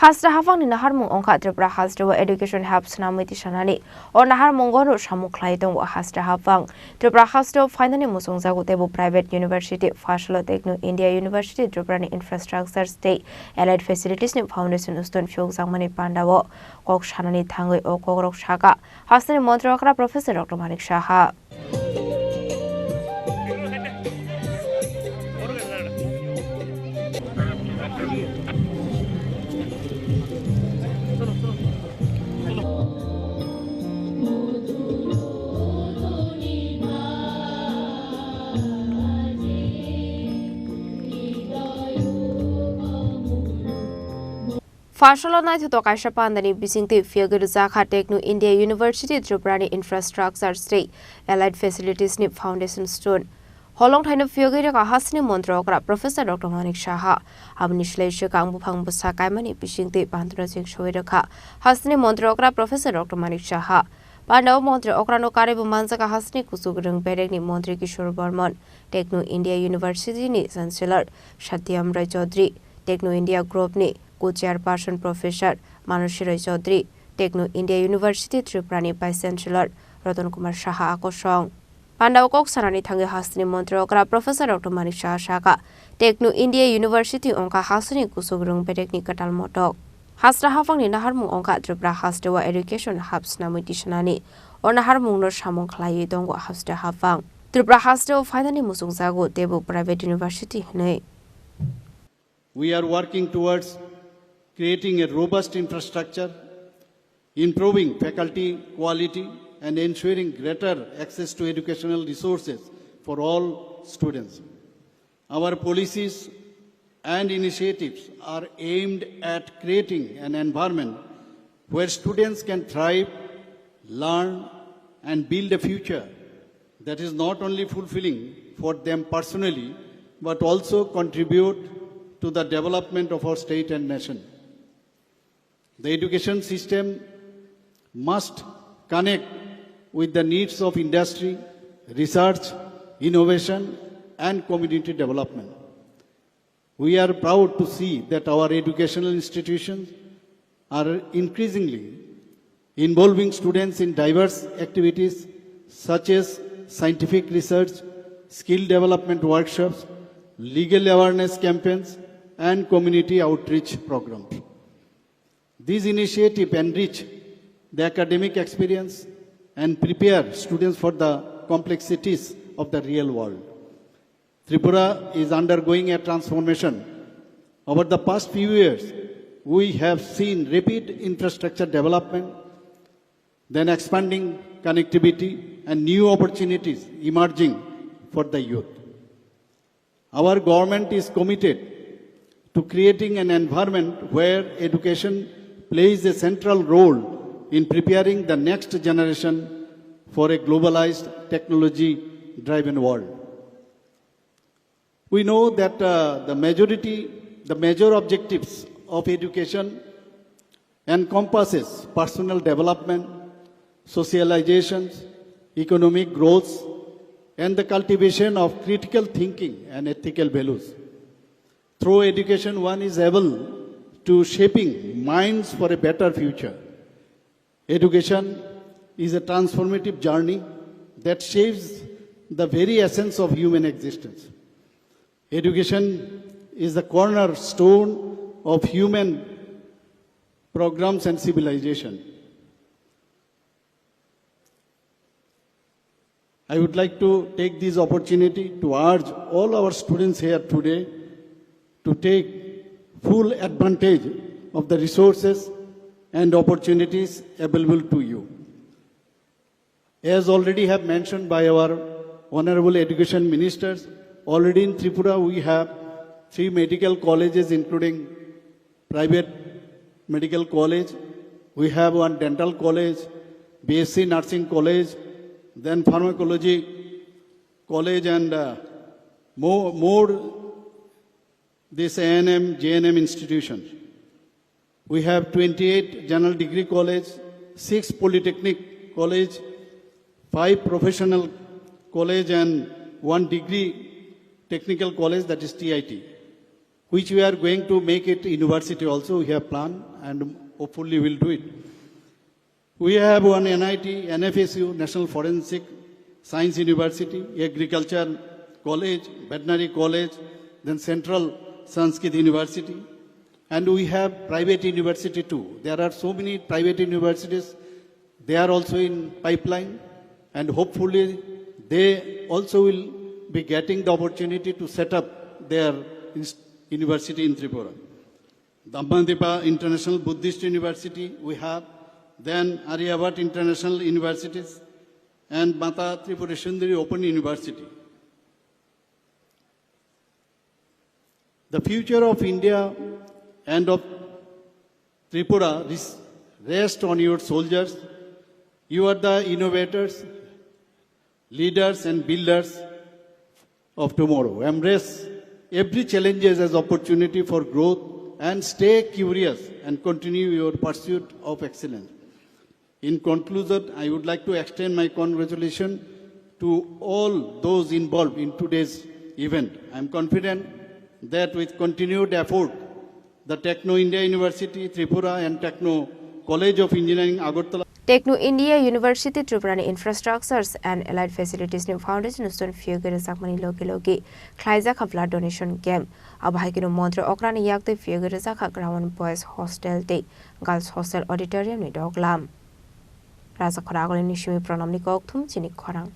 Haste Haphangni Naharmung wngkha Tripura Hasteo education hub Swnamwi Tisanani or Naharmungo no Samung Khlaiwi Tongo Haste Haphang Tripura Hasteo Phainani Mwchungjago Taibo private university Phasalo Techno India University Tripurani Infrastructuresni allied facilitiesni foundation uston Phiyokmani Pandao Sanani Thangwi or Kokrok Haste ni Mwchungjago Professor Dr.Manik Phasalo na ito kaisa Pandani bisingti Phiyogwi Rwjakha Techno India University Tripurani Infrastructuresni allied facilitiesni foundation stone Holong thaino Phiyogwi ka Haste ni Mwchungjago Professor Dr.Manik Abni Shleshe kang Haphang Kaimani bisingti Pandao Singshowiraka Haste ni Mwchungjago Professor Dr.Manik Pandao Mwchungjago no Karibu Manjaka Haste ni Kusugrung Berekni Mantri Kishore Barman Techno India Universityni Chancellor Satyam Rai Chaudhary Techno India Group ni Co-Chairperson Professor Manushi Rai Chaudhary Techno India University Tripurani Vice Chancellor Ratan Kumar Akosong Pandao Sanani Thangwi Haste ni Mwchungjago Professor Dr.Manik Shaka Techno India University wngkha Haste ni Kusugrung Berekni Katal Motok Haste Haphangni Naharmung wngkha Tripura Hasteo education hub Swnamwi Tisanani or Naharmung no Samung Khlaiwi Tongo Haste Haphang Tripura Hasteo Phainani Mwchungjago Taibo private university nei We are working towards creating a robust infrastructure, improving faculty quality, and ensuring greater access to educational resources for all students. Our policies and initiatives are aimed at creating an environment where students can thrive, learn, and build a future that is not only fulfilling for them personally, but also contribute to the development of our state and nation. The education system must connect with the needs of industry, research, innovation, and community development. We are proud to see that our educational institutions are increasingly involving students in diverse activities such as scientific research, skill development workshops, legal awareness campaigns, and community outreach programs. These initiatives enrich the academic experience and prepare students for the complexities of the real world. Tripura is undergoing a transformation. Over the past few years, we have seen rapid infrastructure development, then expanding connectivity and new opportunities emerging for the youth. Our government is committed to creating an environment where education plays a central role in preparing the next generation for a globalized, technology-driven world. We know that the major objectives of education encompasses personal development, socialization, economic growth, and the cultivation of critical thinking and ethical values. Through education, one is able to shaping minds for a better future. Education is a transformative journey that shapes the very essence of human existence. Education is the cornerstone of human programs and civilization. I would like to take this opportunity to urge all our students here today to take full advantage of the resources and opportunities available to you. As already have mentioned by our Honorable Education Ministers, already in Tripura we have 3 medical colleges including private medical college. We have 1 dental college, BSc Nursing College, then pharmacology college and more this A&M, JNM institutions. We have 28 general degree college, 6 polytechnic college, 5 professional college and 1 degree technical college, that is TIT. which we are going to make it university also. We have planned and hopefully we'll do it. We have one NIT, NFSU, National Forensic Science University, Agriculture College, Veterinary College, then Central Sanskrit University. And we have private university too. There are so many private universities. They are also in pipeline. And hopefully they also will be getting the opportunity to set up their university in Tripura. Dhammandipa International Buddhist University we have. Then Aryabhat International Universities and Mata Tripura Sundari Open University. The future of India and of Tripura rests on your soldiers. You are the innovators, leaders and builders of tomorrow. Embrace every challenge as opportunity for growth and stay curious and continue your pursuit of excellence. In conclusion, I would like to extend my congratulations to all those involved in today's event. I am confident that with continued effort, the Techno India University, Tripura and Techno College of Engineering, Agartala. Techno India University Tripura Infrastructures and Allied Facilitiesni Foundation Stone Phiyogwi Rwjakmani Loki Wrjakha Blood Donation Game Abhaikino Montre Okrani Yaktwi Phiyogwi Rwjakha Ground Boys Hostel Day Girls Hostel Auditorium ni Doglam Raza Khorang ni Shimi Pranam ni Kokthum Chini Khorang